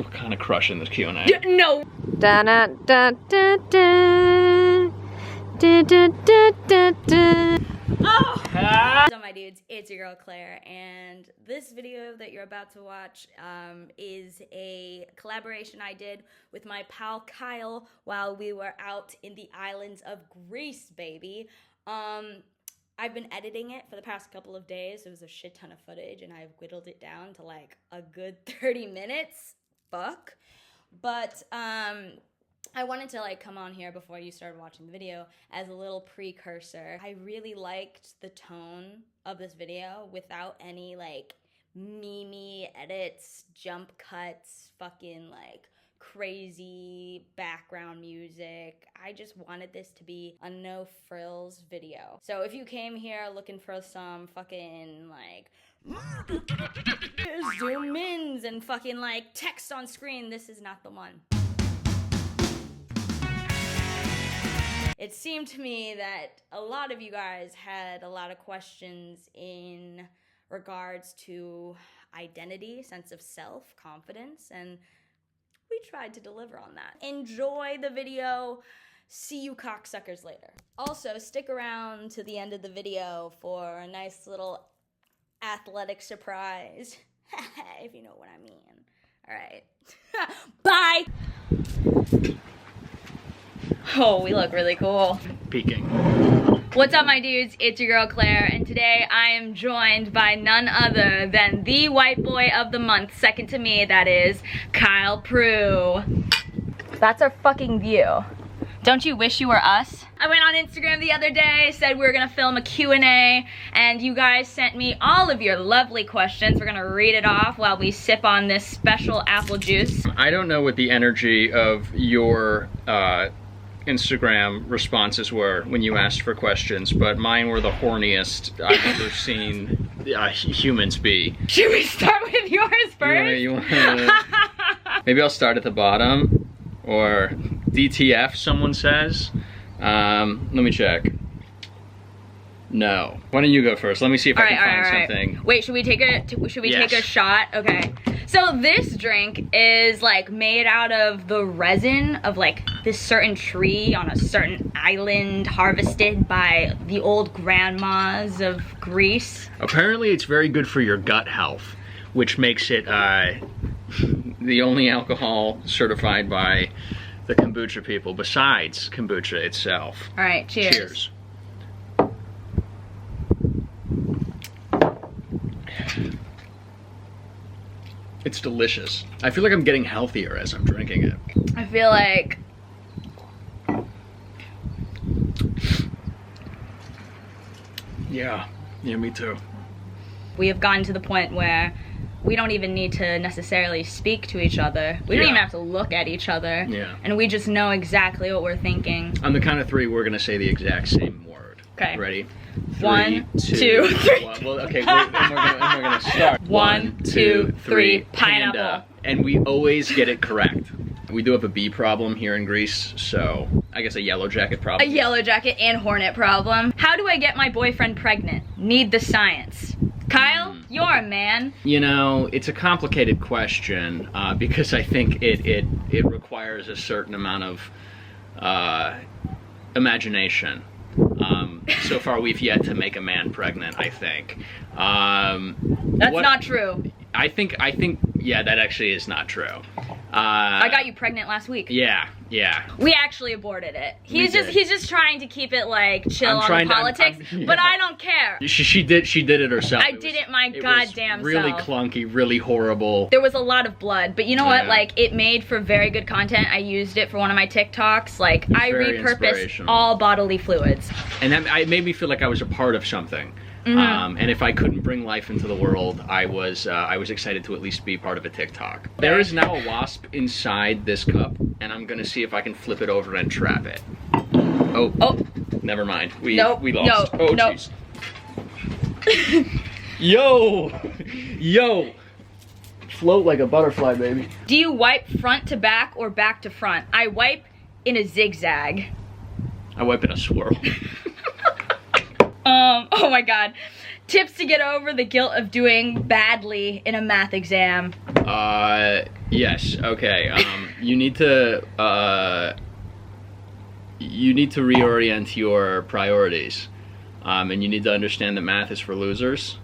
We're kind of crushing this Q&A. No. Da da da da da. Da da da da da. Oh! What's up, my dudes? It's your girl Claire, and this video that you're about to watch is a collaboration I did with my pal Kyle while we were out in the islands of Greece, baby. I've been editing it for the past couple of days. It was a shit ton of footage, and I've whittled it down to like a good 30 minutes. Fuck. But I wanted to like come on here before you started watching the video as a little precursor. I really liked the tone of this video without any like meme edits, jump cuts, fucking like crazy background music. I just wanted this to be a no frills video. So if you came here looking for some fucking like zoom ins and fucking like text on screen, this is not the one. It seemed to me that a lot of you guys had a lot of questions in regards to identity, sense of self, confidence, and we tried to deliver on that. Enjoy the video. See you cocksuckers later. Also, stick around to the end of the video for a nice little athletic surprise, if you know what I mean. All right. Bye. Oh, we look really cool. Peeking. What's up, my dudes? It's your girl Claire, and today I am joined by none other than the white boy of the month, second to me, that is Kyle Prue. That's our fucking view. Don't you wish you were us? I went on Instagram the other day, said we were gonna film a Q&A, and you guys sent me all of your lovely questions. We're gonna read it off while we sip on this special apple juice. I don't know what the energy of your Instagram responses were when you asked for questions, but mine were the horniest I've ever seen humans be. Should we start with yours first? You wanna, maybe I'll start at the bottom, or DTF someone says. Let me check. No. Why don't you go first? Let me see if I can find something. Wait, should we take a shot? Okay. So this drink is like made out of the resin of like this certain tree on a certain island harvested by the old grandmas of Greece. Apparently it's very good for your gut health, which makes it the only alcohol certified by the kombucha people besides kombucha itself. All right, cheers. Cheers. It's delicious. I feel like I'm getting healthier as I'm drinking it. I feel like Yeah, me too. we have gotten to the point where we don't even need to necessarily speak to each other. We don't even have to look at each other. Yeah. And we just know exactly what we're thinking. On the count of three, we're gonna say the exact same word. Okay. Ready? 1, 2, 3. Well, okay, and we're gonna start. 1, 2, 3. Pineapple. Panda. And we always get it correct. We do have a bee problem here in Greece, so I guess a yellow jacket problem. A yellow jacket and hornet problem. How do I get my boyfriend pregnant? Need the science. Kyle, you're a man. You know, it's a complicated question because I think it requires a certain amount of imagination. So far, we've yet to make a man pregnant, I think. That's not true. I think, yeah, that actually is not true. I got you pregnant last week. Yeah. We actually aborted it. He's just trying to keep it like chill on the politics, but I don't care. She did it herself. I did it my goddamn really self. Clunky, really horrible. There was a lot of blood, but you know what? Like, it made for very good content. I used it for one of my TikToks. Like, I repurposed all bodily fluids. And it made me feel like I was a part of something. Mm-hmm. And if I couldn't bring life into the world, I was excited to at least be part of a TikTok. There is now a wasp inside this cup, and I'm gonna see if I can flip it over and trap it. Oh, never mind. We lost. Oh, jeez. Yo, float like a butterfly, baby. Do you wipe front to back or back to front? I wipe in a zigzag. I wipe in a swirl. Oh my god. Tips to get over the guilt of doing badly in a math exam. Yes. Okay. You need to reorient your priorities, and you need to understand that math is for losers.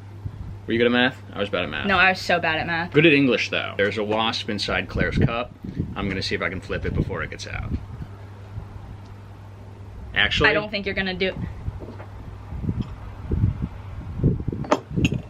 Were you good at math? I was bad at math. No, I was so bad at math. Good at English though. There's a wasp inside Claire's cup. I'm gonna see if I can flip it before it gets out. Actually, I don't think you're gonna do.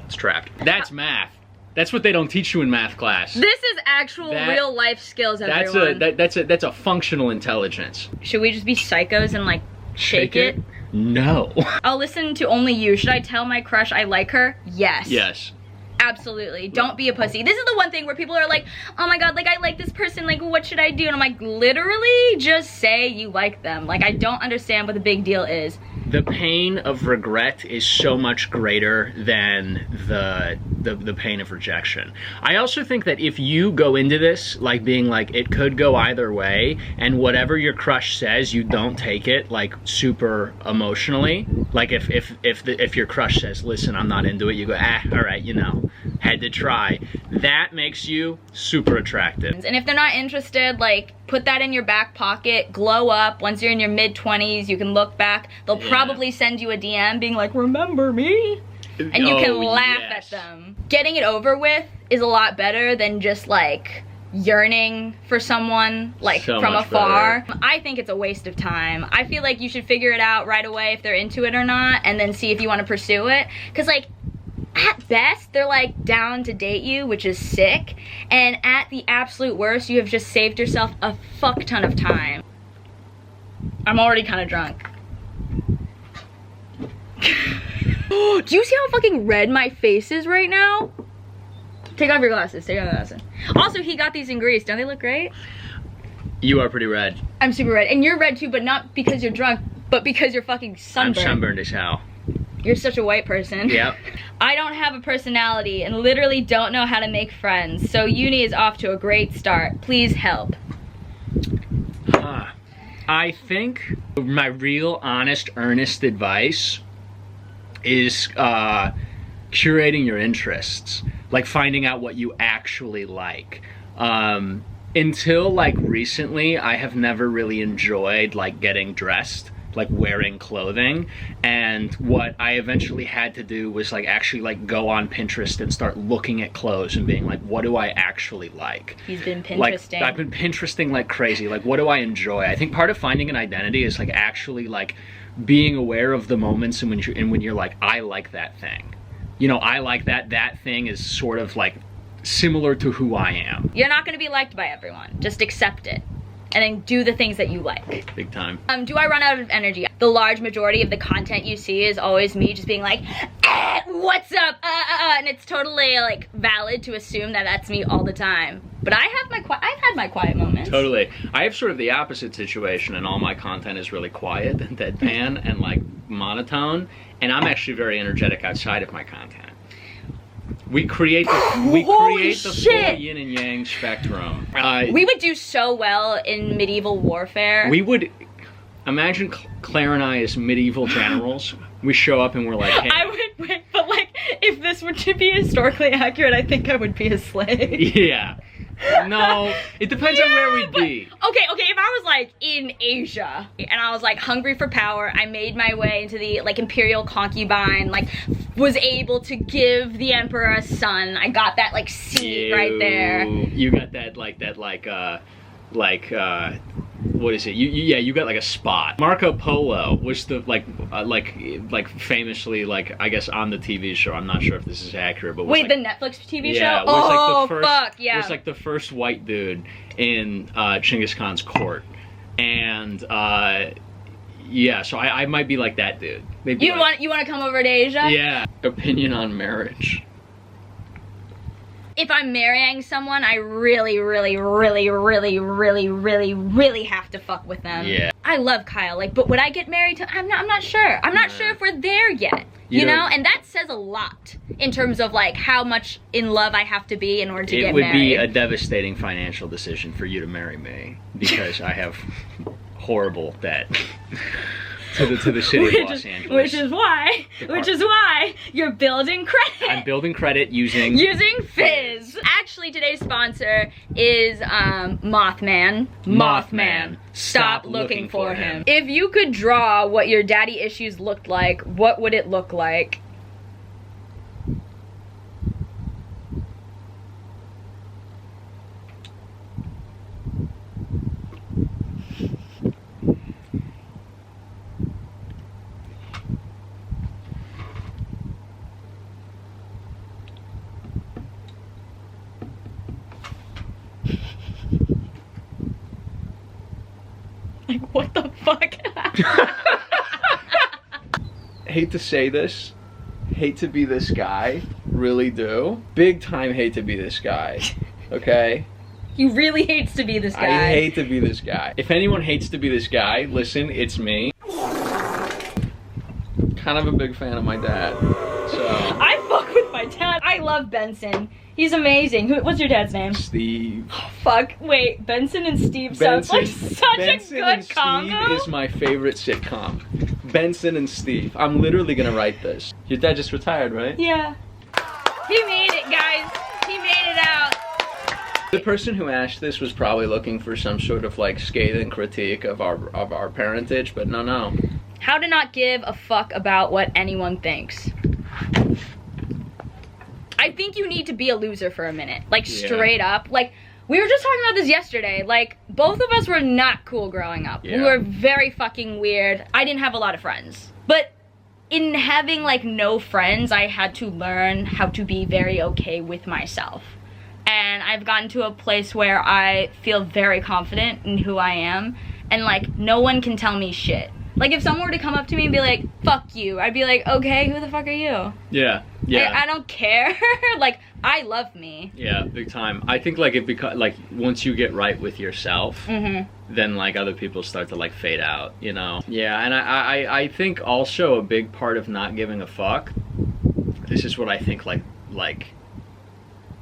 It's trapped. That's math. That's what they don't teach you in math class. This is actual real life skills, everyone. That's a functional intelligence. Should we just be psychos and like shake it? No. I'll listen to only you. Should I tell my crush I like her? Yes. Yes. Absolutely. Don't be a pussy. This is the one thing where people are like, oh my god, like I like this person, like what should I do? And I'm like, literally just say you like them. Like I don't understand what the big deal is. The pain of regret is so much greater than the pain of rejection. I also think that if you go into this like being like it could go either way, and whatever your crush says, you don't take it like super emotionally. Like if your crush says, listen, I'm not into it, you go, all right, you know, had to try. That makes you super attractive. And if they're not interested, like put that in your back pocket, glow up. Once you're in your mid-20s, you can look back. They'll probably send you a DM being like, remember me? And you can laugh at them. Getting it over with is a lot better than just like yearning for someone like So from much afar. better. I think it's a waste of time. I feel like you should figure it out right away if they're into it or not, and then see if you want to pursue it. Cause like at best, they're like down to date you, which is sick. And at the absolute worst, you have just saved yourself a fuck ton of time. I'm already kind of drunk. Do you see how fucking red my face is right now? Take off your glasses, take off your glasses. Also, he got these in Greece. Don't they look great? You are pretty red. I'm super red. And you're red too, but not because you're drunk, but because you're fucking sunburned. I'm sunburned as hell. You're such a white person. Yep. I don't have a personality and literally don't know how to make friends, so uni is off to a great start. Please help. I think my real, honest, earnest advice is curating your interests. Like finding out what you actually like. Until like recently, I have never really enjoyed like getting dressed, like wearing clothing, and what I eventually had to do was like actually like go on Pinterest and start looking at clothes and being like, what do I actually like? He's been Pinteresting. Like, I've been Pinteresting like crazy. Like, what do I enjoy? I think part of finding an identity is like actually like being aware of the moments and when you're like, I like that thing. You know, I like that thing is sort of like similar to who I am. You're not gonna be liked by everyone. Just accept it. And then do the things that you like. Big time. Do I run out of energy? The large majority of the content you see is always me just being like, what's up? And it's totally like valid to assume that that's me all the time. But I've had my quiet moments. Totally. I have sort of the opposite situation, and all my content is really quiet and deadpan and like monotone, and I'm actually very energetic outside of my content. We create the full yin and yang spectrum. We would do so well in medieval warfare. We would imagine Claire and I as medieval generals. We show up and we're like, hey. I would wait, but like if this were to be historically accurate, I think I would be a slave. Yeah. No, it depends on where we'd be. Okay, if I was like in Asia and I was like hungry for power, I made my way into the like imperial concubine, like was able to give the emperor a son. I got that like seat right there. You got that what is it? You got like a spot. Marco Polo was the like famously like I guess on the TV show. I'm not sure if this is accurate, but was wait, like, the Netflix TV yeah, show? Was Oh like the first, fuck yeah! Was like the first white dude in Genghis Khan's court, and yeah, so I might be like that dude. Maybe you want to come over to Asia? Yeah. Opinion on marriage. If I'm marrying someone, I really have to fuck with them. Yeah. I love Kyle, like, but would I get married to? I'm not sure. I'm not sure if we're there yet. You know, and that says a lot in terms of like how much in love I have to be in order to get married. It would be a devastating financial decision for you to marry me because I have horrible debt. To the city of Los Angeles. Which is why you're building credit. I'm building credit using Fizz. Actually, Actually, today's sponsor is Mothman. Mothman. Stop looking for him. If you could draw what your daddy issues looked like, what would it look like? Like, what the fuck? Hate to say this, hate to be this guy, really do. Big time hate to be this guy, okay? He really hates to be this guy. I hate to be this guy. If anyone hates to be this guy, listen, it's me. Kind of a big fan of my dad, so. I fuck with my dad. I love Benson. He's amazing. What's your dad's name? Steve. Oh, fuck, wait, Benson and Steve sounds like such a good combo. Steve is my favorite sitcom. Benson and Steve. I'm literally gonna write this. Your dad just retired, right? Yeah. He made it, guys. He made it out. The person who asked this was probably looking for some sort of like scathing critique of our parentage, but no. How to not give a fuck about what anyone thinks. I think you need to be a loser for a minute. Like, straight up. Like, we were just talking about this yesterday. Like, both of us were not cool growing up. Yeah. We were very fucking weird. I didn't have a lot of friends. But in having, like, no friends, I had to learn how to be very okay with myself. And I've gotten to a place where I feel very confident in who I am. And, like, no one can tell me shit. Like, if someone were to come up to me and be like, fuck you, I'd be like, okay, who the fuck are you? Yeah. I don't care. Like, I love me. Yeah, big time. I think like once you get right with yourself, then like other people start to like fade out, you know? Yeah, and I think also a big part of not giving a fuck, this is what I think like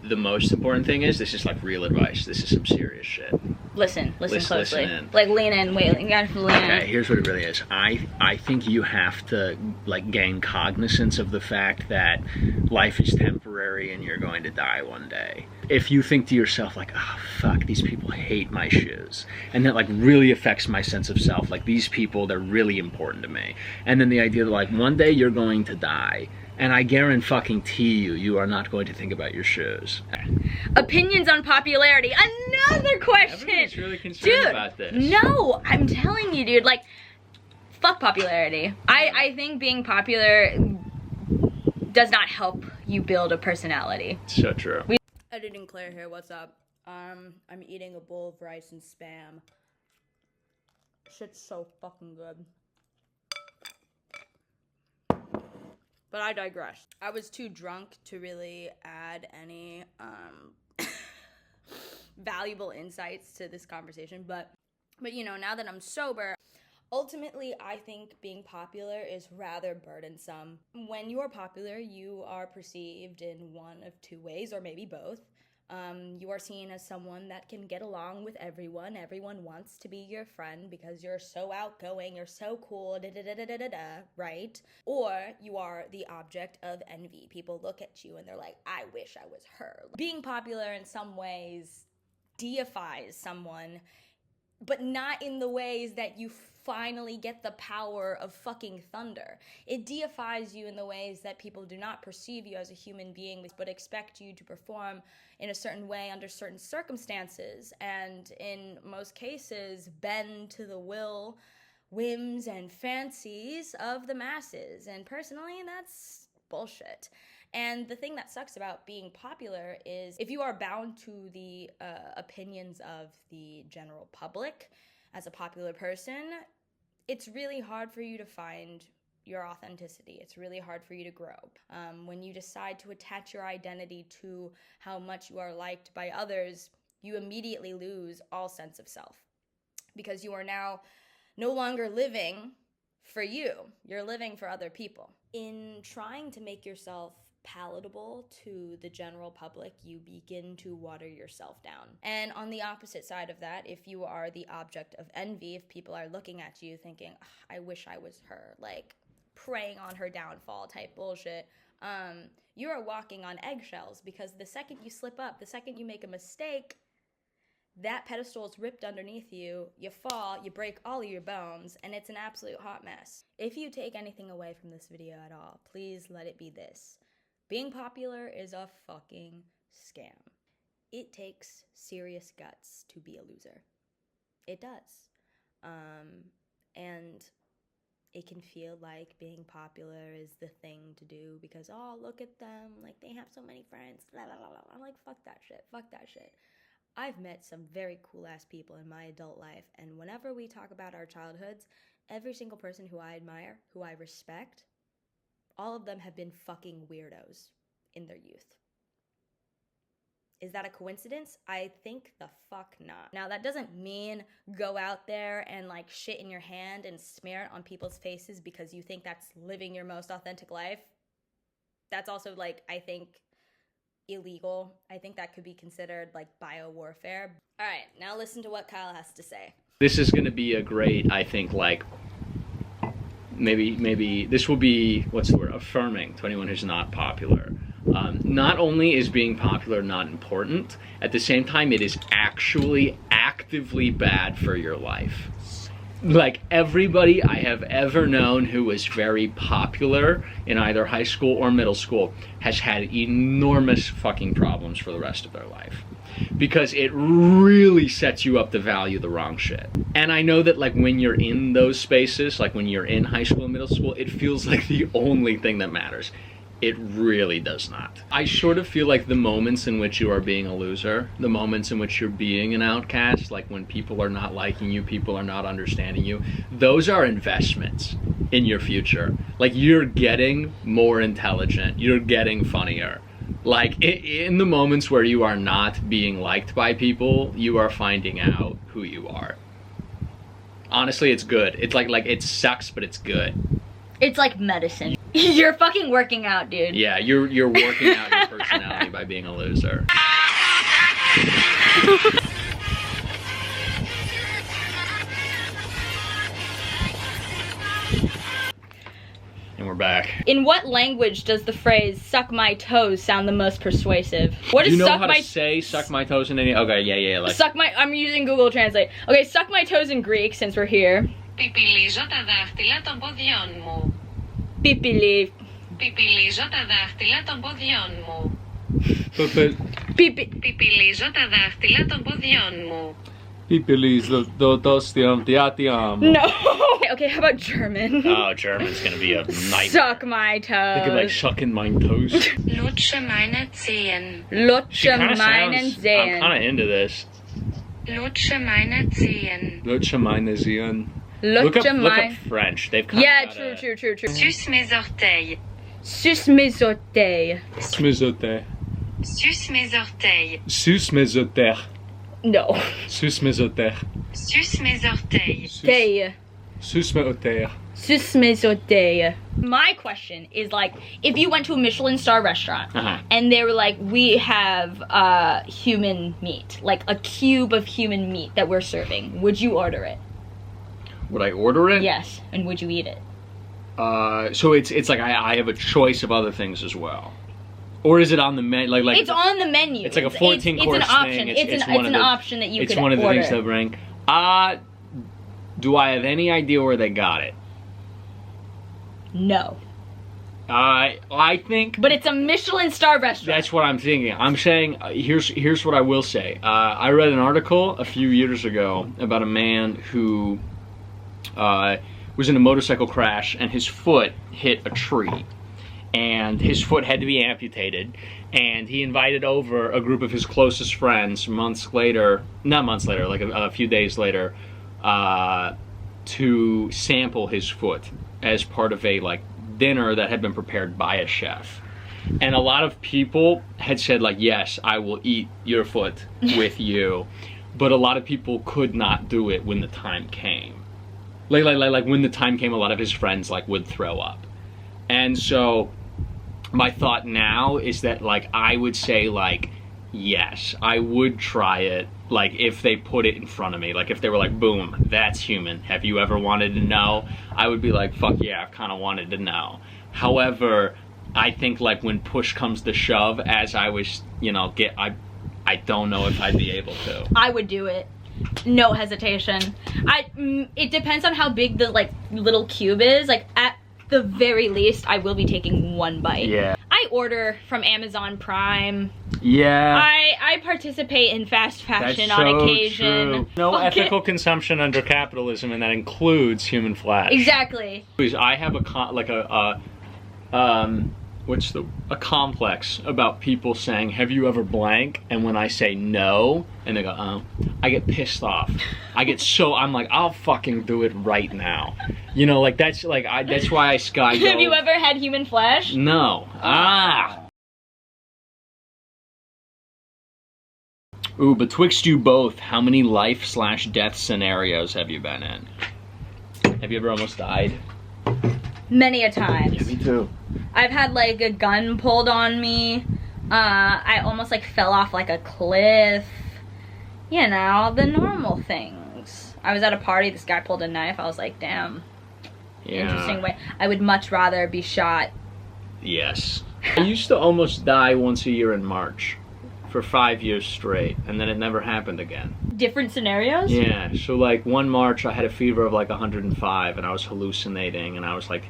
the most important thing is, this is like real advice. This is some serious shit. Listen closely. Listen in. Like, lean in, wait, you gotta lean in. Okay, here's what it really is. I think you have to like gain cognizance of the fact that life is temporary and you're going to die one day. If you think to yourself like, oh fuck, these people hate my shoes, and that like really affects my sense of self, like these people, they're really important to me. And then the idea that like one day you're going to die, and I guarantee you are not going to think about your shoes. Opinions on popularity. Another question. Everybody's really concerned about this. No, I'm telling you, dude. Like, fuck popularity. I think being popular does not help you build a personality. So true. Editing Claire here. What's up? I'm eating a bowl of rice and Spam. Shit's so fucking good. But I digress. I was too drunk to really add any valuable insights to this conversation, but you know, now that I'm sober, ultimately I think being popular is rather burdensome. When you are popular, you are perceived in one of two ways, or maybe both. You are seen as someone that can get along with everyone. Everyone wants to be your friend because you're so outgoing, you're so cool, right? Or you are the object of envy. People look at you and they're like, I wish I was her. Being popular in some ways deifies someone, but not in the ways that you finally get the power of fucking thunder. It deifies you in the ways that people do not perceive you as a human being, but expect you to perform in a certain way under certain circumstances, and in most cases bend to the whims and fancies of the masses. And personally, that's bullshit. And the thing that sucks about being popular is if you are bound to the opinions of the general public as a popular person, it's really hard for you to find your authenticity. It's really hard for you to grow. When you decide to attach your identity to how much you are liked by others, you immediately lose all sense of self, because you are now no longer living for you. You're living for other people. In trying to make yourself palatable to the general public, you begin to water yourself down. And on the opposite side of that, if you are the object of envy, if people are looking at you thinking, I wish I was her, like preying on her downfall type bullshit, You are walking on eggshells because the second you slip up, the second you make a mistake, that pedestal is ripped underneath you, you fall, you break all of your bones, and it's an absolute hot mess. If you take anything away from this video at all, please let it be this. Being popular is a fucking scam. It takes serious guts to be a loser. It does. And it can feel like being popular is the thing to do because, oh, look at them, like they have so many friends, la la la la. I'm like, fuck that shit. I've met some very cool ass people in my adult life, and whenever we talk about our childhoods, every single person who I admire, who I respect, all of them have been fucking weirdos in their youth. Is that a coincidence? I think the fuck not. Now, that doesn't mean go out there and like shit in your hand and smear it on people's faces because you think that's living your most authentic life. That's also like, I think, illegal. I think that could be considered like biowarfare. All right, now listen to what Kyle has to say. This is going to be a great, I think, like, maybe this will be, what's the word, affirming to anyone who's not popular. Not only is being popular not important, at the same time it is actually actively bad for your life. Like, everybody I have ever known who was very popular in either high school or middle school has had enormous fucking problems for the rest of their life. Because it really sets you up to value the wrong shit. And I know that, like, when you're in those spaces, like when you're in high school and middle school, it feels like the only thing that matters. It really does not. I sort of feel like the moments in which you are being a loser, the moments in which you're being an outcast, like when people are not liking you, people are not understanding you, those are investments in your future. Like, you're getting more intelligent, you're getting funnier. Like, in the moments where you are not being liked by people, you are finding out who you are. Honestly, it's good. It's like it sucks, but it's good. It's like medicine. You're fucking working out, dude. Yeah, you're working out your personality by being a loser. And we're back. In what language does the phrase "suck my toes" sound the most persuasive? What is you know suck how my to say "suck my toes" in any? Okay, yeah. Like, suck my. I'm using Google Translate. Okay, suck my toes in Greek since we're here. Πιπιλίζω τα δάχτυλα των ποδιών μου. Pipili. Πιπιλίζω τα δάχτυλα των ποδιών μου. Πιπιλίζω τα δάχτυλα των ποδιών μου. No. Okay, how about German? Oh, German's gonna be a nightmare. Suck my toes. Think of like sucking my toes. Lutsche meine Zehen. Lutsche meinen Zehen. I'm kind of into this. Lutsche meine Zehen. Lutsche meine Zehen. Look Look up French. They've kind yeah, of got true. Suce mes orteils. Suce mes orteils. Smizote. Suce mes orteils. Sus mesoter. No. Sus mesoter. Suce mes orteils. Tay. Sus meoter. Suce mes orteils. My question is, like, if you went to a Michelin star restaurant and they were like, we have human meat, like a cube of human meat that we're serving, would you order it? Would I order it? Yes, and would you eat it? So it's like I have a choice of other things as well, or is it on the menu? Like it's on the menu. It's like a 14-course It's an option. thing. It's an option that you could order. It's one of the things they'll bring. Do I have any idea where they got it? No. I think. But it's a Michelin star restaurant. That's what I'm thinking. I'm saying, here's what I will say. I read an article a few years ago about a man who was in a motorcycle crash and his foot hit a tree. And his foot had to be amputated. And he invited over a group of his closest friends like a few days later, to sample his foot as part of a dinner that had been prepared by a chef. And a lot of people had said, like, yes, I will eat your foot with you. But a lot of people could not do it when the time came. Like when the time came, a lot of his friends would throw up. And so my thought now is that I would say yes, I would try it. If they put it in front of me, if they were like, boom, that's human. Have you ever wanted to know? I would be like, fuck yeah, I've kind of wanted to know. However, I think like when push comes to shove, as I was, you know, I don't know if I'd be able to. I would do it. No hesitation. It depends on how big the like little cube is. Like at the very least, I will be taking one bite. Yeah. I order from Amazon Prime. Yeah. I participate in fast fashion That's on so occasion. True. No ethical consumption under capitalism, and that includes human flesh. Exactly. I have a complex about people saying, have you ever blank? And when I say no, and they go, oh, I get pissed off. I'm like, I'll fucking do it right now. You know, like that's why I sky go. Have you ever had human flesh? No. Ah. Ooh, betwixt you both, how many life/death scenarios have you been in? Have you ever almost died? Many a times. Yeah, me too. I've had like a gun pulled on me. I almost like fell off like a cliff. You know, the normal things. I was at a party, this guy pulled a knife. I was like, damn. Yeah. Interesting way. I would much rather be shot. Yes. I used to almost die once a year in March for 5 years straight, and then it never happened again. Different scenarios? Yeah, so like one March I had a fever of like 105 and I was hallucinating and I was like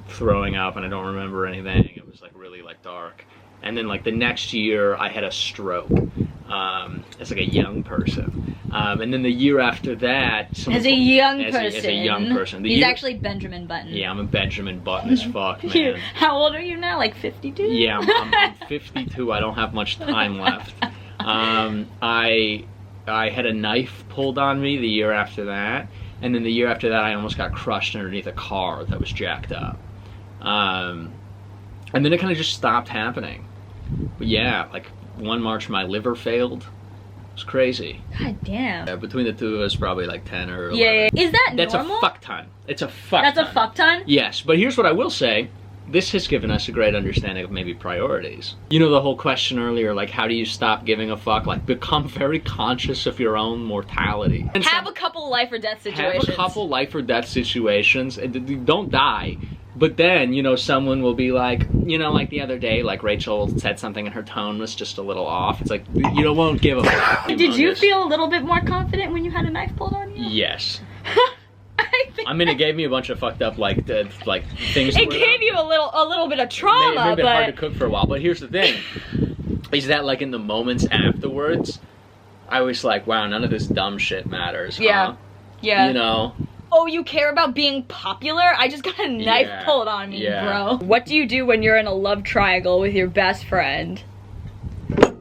throwing up and I don't remember anything. It was like really like dark. And then like the next year I had a stroke as like a young person. And then the year after that, as a young person. He's actually Benjamin Button. Yeah, I'm a Benjamin Button as fuck, man. How old are you now? Like 52? Yeah, I'm 52. I don't have much time left. I had a knife pulled on me the year after that, and then the year after that I almost got crushed underneath a car that was jacked up. And then it kind of just stopped happening. But yeah, like one March my liver failed. It was crazy. God damn. Yeah, between the two of us, probably like 10 or 11. Yeah. Is that That's normal? a fuck ton. It's a fuck That's ton. a fuck ton? Yes, but here's what I will say. This has given us a great understanding of maybe priorities. You know the whole question earlier, like how do you stop giving a fuck? Like become very conscious of your own mortality. And have a couple life or death situations. Have a couple life or death situations. Don't die. But then, you know, someone will be like, you know, like the other day, like Rachel said something and her tone was just a little off. It's like, you won't give a fuck. Did you feel a little bit more confident when you had a knife pulled on you? Yes. I mean, it gave me a bunch of fucked up like things. It gave you a little bit of trauma, It may have been but hard to cook for a while. But here's the thing: is that like in the moments afterwards, I was like, wow, none of this dumb shit matters. Yeah, huh? yeah. You know. Oh, you care about being popular? I just got a knife pulled on me, bro. What do you do when you're in a love triangle with your best friend? Do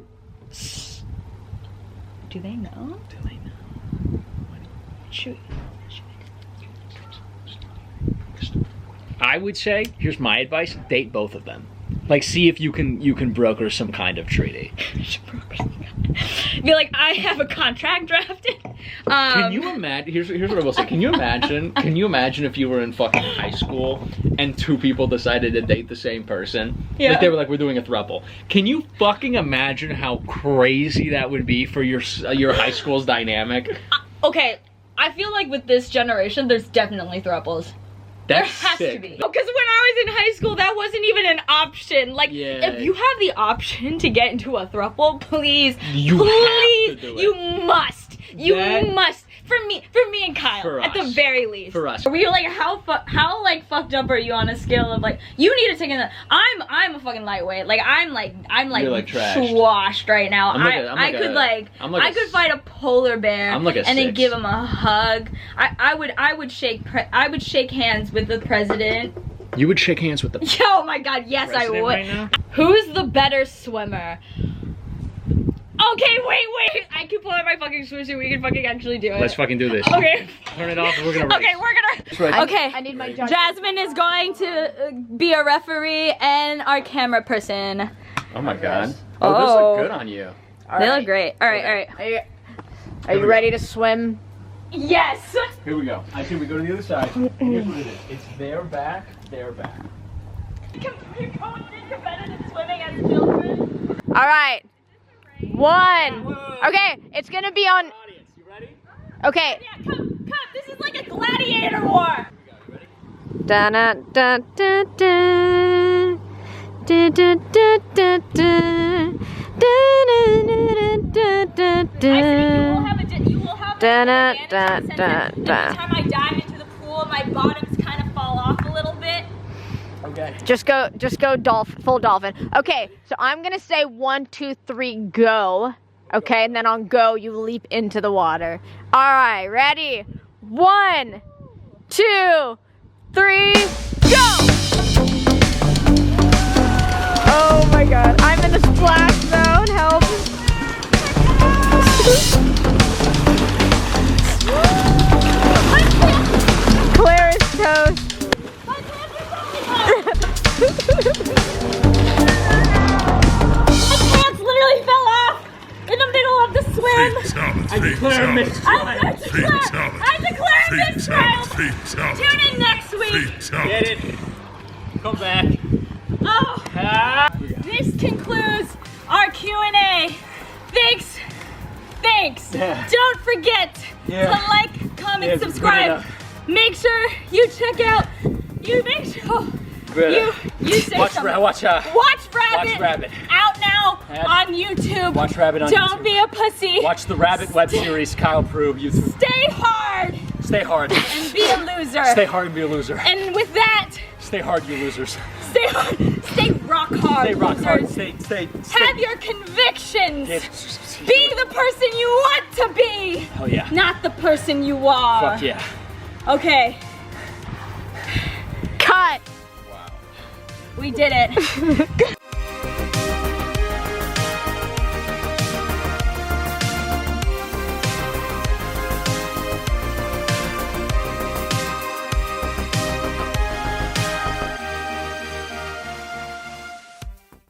they know? Do they know? Shoot. I would say, here's my advice: date both of them. Like, see if you can broker some kind of treaty. Be like, I have a contract drafted. Can you imagine? Here's what I will say. Can you imagine? Can you imagine if you were in fucking high school and two people decided to date the same person? Yeah. Like they were like, we're doing a throuple. Can you fucking imagine how crazy that would be for your high school's dynamic? Okay, I feel like with this generation, there's definitely throuples. There has to be. Because when I was in high school, that wasn't even an option. Like, if you have the option to get into a throuple, please, you must. You must. For me and Kyle, at the very least. For us. Were you like, how like fucked up are you on a scale of like, you need to take in I'm a fucking lightweight. Like I'm like swashed right now. I could fight a polar bear and then give him a hug. I would shake hands with the president. You would shake hands with the Oh my god, yes I would. Right now? Who's the better swimmer? Okay, wait. I can pull out my fucking swimsuit. We can fucking actually do it. Let's fucking do this. Okay. Turn it off and we're gonna race. Okay, we're gonna. Okay. I need my Jasmine is going to be a referee and our camera person. Oh my god. Oh, those look good on you. They look great. All right. Are you ready to swim? Yes. Here we go. I think we go to the other side. Here's what it is. It's their back, their back. Can we go independent swimming as children? All right. 1. Okay, it's gonna be on. Audience, you ready? Okay. Yeah, come. This is like a gladiator war. Da da da da da Da, da, da, da, da. Da, da, da, da, da, I think you will have Da, an da, advantage da, in the sense da, that da. every time I dive into the pool, my bottoms kind of fall off a little bit. Okay. Just go full dolphin. Okay, so I'm gonna say 1, 2, 3, go. Okay, and then on go, you leap into the water. All right, ready? 1, 2, 3, go! Oh my God, I'm in the splash zone. Help! Claire is toast. My pants literally fell off in the middle of the swim. I declare a mistrial. I declare a mistrial. Tune in next week. Get it. Come back. Oh, this concludes our Q&A. Thanks. Yeah. Don't forget to like, comment, subscribe. Make sure you check out. You say something. Watch Rabbit. Out now Yeah. on YouTube. Watch Rabbit on Don't YouTube. be a pussy. Watch the Rabbit web series, Kyle Prue, YouTube. Stay hard Stay hard. and be a loser. Stay hard and be a loser. And with that, Stay hard, you losers. stay hard. Stay rock hard. Stay rock hard. losers. Stay. Have your convictions. Yeah. Be the person you want to be. Hell yeah. Not the person you are. Fuck yeah. Okay, Cut. we did it.